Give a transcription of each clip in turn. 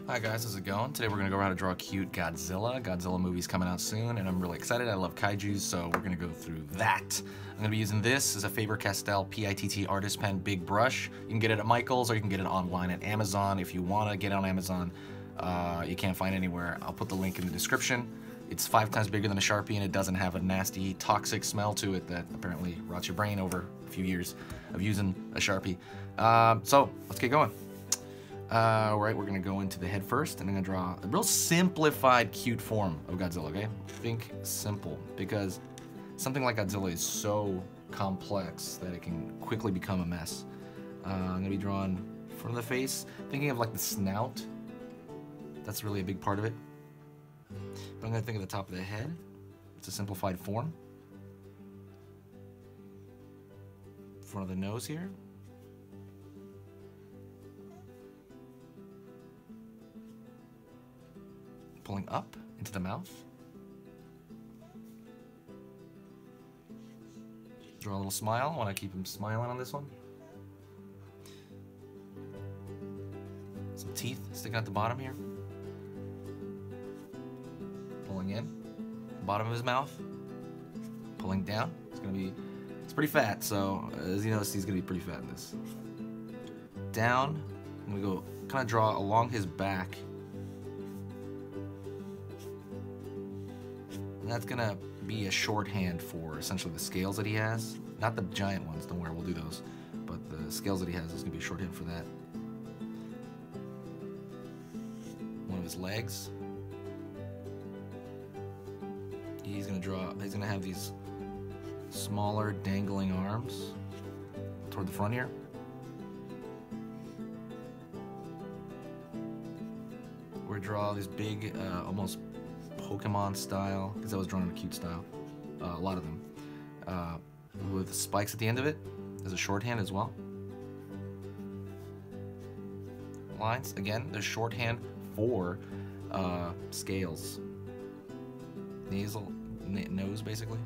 Hi guys, how's it going? Today we're going to go around and draw a cute Godzilla. Godzilla movie's coming out soon and I'm really excited. I love Kaijus, so we're going to go through that. I'm going to be using this as a Faber-Castell PITT Artist Pen Big Brush. You can get it at Michael's or you can get it online at Amazon. If you want to get it on Amazon, you can't find it anywhere. I'll put the link in the description. It's 5 times bigger than a Sharpie and it doesn't have a nasty, toxic smell to it that apparently rots your brain over a few years of using a Sharpie. So let's get going. Right, we're gonna go into the head first, and I'm gonna draw a real simplified, cute form of Godzilla, okay? Think simple, because something like Godzilla is so complex that it can quickly become a mess. I'm gonna be drawing front of the face, thinking of like the snout. That's really a big part of it. But I'm gonna think of the top of the head. It's a simplified form. Front of the nose here. Pulling up into the mouth. Draw a little smile. I want to keep him smiling on this one. Some teeth sticking at the bottom here. Pulling in. Bottom of his mouth. Pulling down. It's pretty fat, so as you notice, he's gonna be pretty fat in this. Down. I'm gonna go kind of draw along his back. And that's gonna be a shorthand for essentially the scales that he has. Not the giant ones, don't worry, we'll do those. But the scales that he has is gonna be a shorthand for that. One of his legs. He's gonna have these smaller dangling arms toward the front here. We're gonna draw these big, almost Pokemon style, because I was drawn in a cute style, a lot of them, with spikes at the end of it as a shorthand as well. Lines, again, they're shorthand for scales. Nose, basically.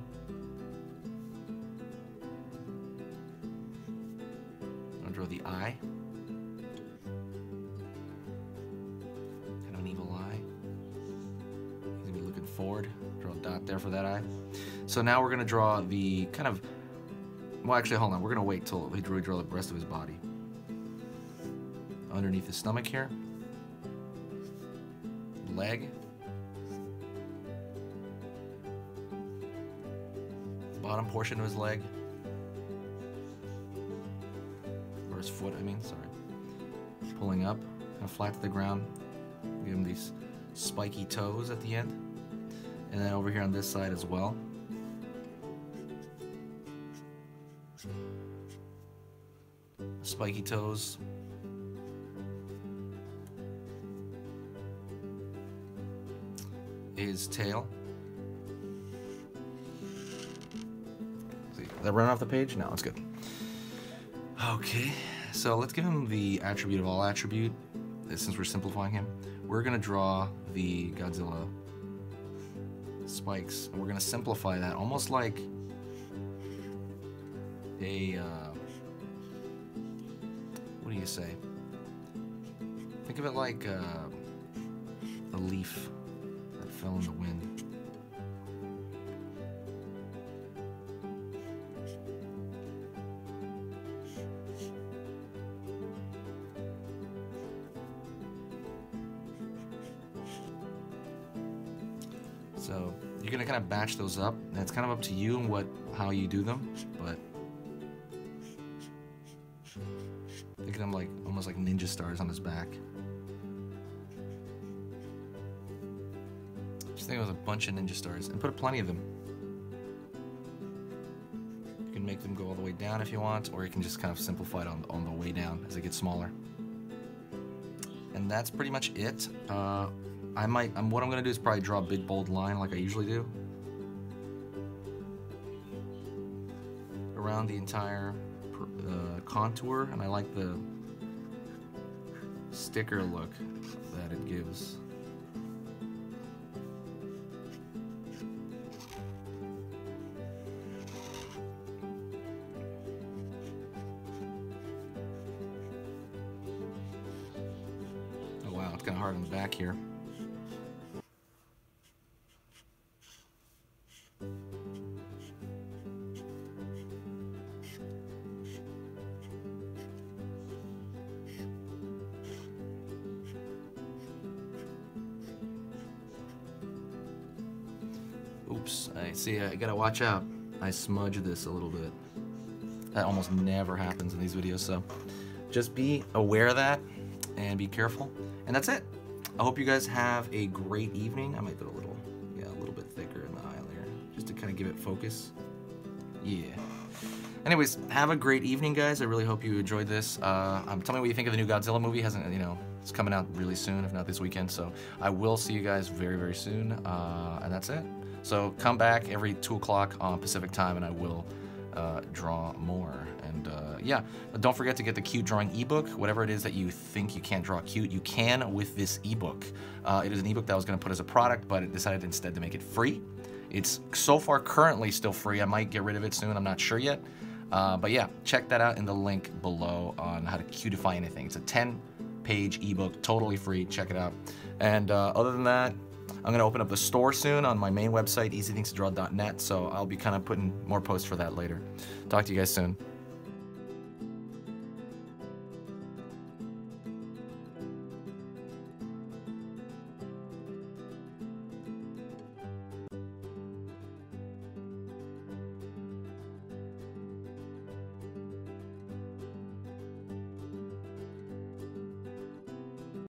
I'm gonna draw the eye. Kind of an evil eye. Looking forward, draw a dot there for that eye. So now we're gonna draw the kind of, well actually hold on, we're gonna wait till we draw the rest of his body. Underneath his stomach here. Leg. Bottom portion of his leg. Or his foot, I mean, sorry. Pulling up, kind of flat to the ground. Give him these spiky toes at the end. And then over here on this side as well. Spiky toes. His tail. See, did that run off the page? No, it's good. Okay, so let's give him the attribute of all attribute. Since we're simplifying him, we're gonna draw the Godzilla spikes, and we're gonna simplify that almost like a what do you say? Think of it like a leaf that fell in the wind. So you're gonna kind of batch those up, and it's kind of up to you and how you do them, but think of them like almost like ninja stars on his back. Just think it was a bunch of ninja stars, and put plenty of them. You can make them go all the way down if you want, or you can just kind of simplify it on the way down as it gets smaller. And that's pretty much it. What I'm gonna do is probably draw a big bold line like I usually do around the entire contour, and I like the sticker look that it gives. it's kind of hard on the back here. Oops, I see, I gotta watch out. I smudge this a little bit. That almost never happens in these videos, so just be aware of that and be careful. And that's it. I hope you guys have a great evening. I might put a little bit thicker in the eye layer, just to kind of give it focus. Yeah. Anyways, have a great evening, guys. I really hope you enjoyed this. Tell me what you think of the new Godzilla movie. It's coming out really soon, if not this weekend. So I will see you guys very, very soon. And that's it. So come back every 2 o'clock on Pacific time, and I will draw more. And yeah, but don't forget to get the cute drawing ebook. Whatever it is that you think you can't draw cute, you can with this ebook. It is an ebook that I was going to put as a product, but it decided instead to make it free. It's so far currently still free. I might get rid of it soon. I'm not sure yet. But yeah, check that out in the link below on how to cutify anything. It's a 10-page ebook, totally free. Check it out. And other than that, I'm going to open up the store soon on my main website, easythingstodraw.net, so I'll be kind of putting more posts for that later. Talk to you guys soon.